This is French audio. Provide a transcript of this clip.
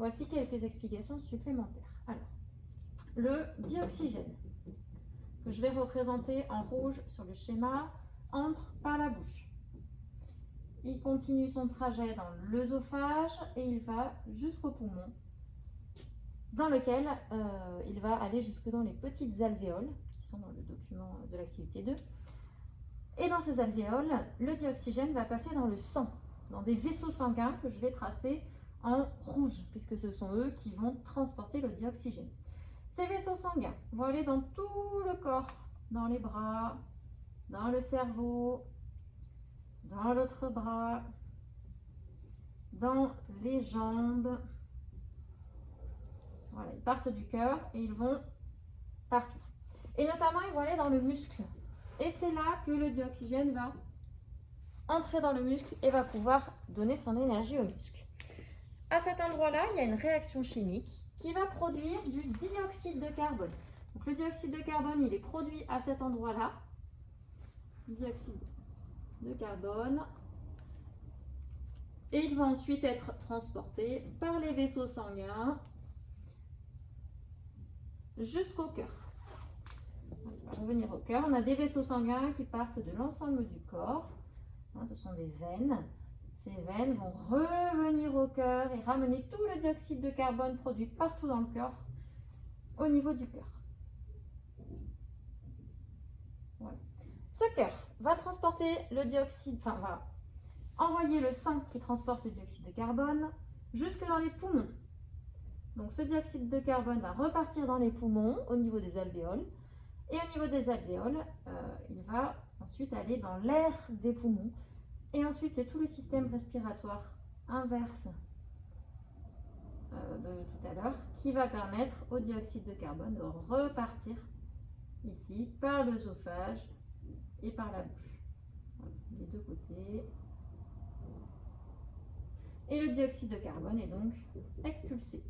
Voici quelques explications supplémentaires. Alors, le dioxygène, que je vais représenter en rouge sur le schéma, entre par la bouche. Il continue son trajet dans l'œsophage et il va jusqu'au poumon, dans lequel il va aller jusque dans les petites alvéoles, qui sont dans le document de l'activité 2. Et dans ces alvéoles, le dioxygène va passer dans le sang, dans des vaisseaux sanguins que je vais tracer en rouge, puisque ce sont eux qui vont transporter le dioxygène. Ces vaisseaux sanguins vont aller dans tout le corps, dans les bras, dans le cerveau, dans l'autre bras, dans les jambes. Voilà, ils partent du cœur et ils vont partout. Et notamment, ils vont aller dans le muscle. Et c'est là que le dioxygène va entrer dans le muscle et va pouvoir donner son énergie au muscle. À cet endroit-là, il y a une réaction chimique qui va produire du dioxyde de carbone. Donc, le dioxyde de carbone, il est produit à cet endroit-là. Dioxyde de carbone. Et il va ensuite être transporté par les vaisseaux sanguins jusqu'au cœur. On va revenir au cœur. On a des vaisseaux sanguins qui partent de l'ensemble du corps. Ce sont des veines. Ces veines vont revenir au cœur et ramener tout le dioxyde de carbone produit partout dans le corps au niveau du cœur. Voilà. Ce cœur va transporter le dioxyde, va envoyer le sang qui transporte le dioxyde de carbone jusque dans les poumons. Donc ce dioxyde de carbone va repartir dans les poumons au niveau des alvéoles. Et au niveau des alvéoles, il va ensuite aller dans l'air des poumons. Et ensuite, c'est tout le système respiratoire inverse de tout à l'heure qui va permettre au dioxyde de carbone de repartir ici par l'œsophage et par la bouche. Voilà, les deux côtés. Et le dioxyde de carbone est donc expulsé.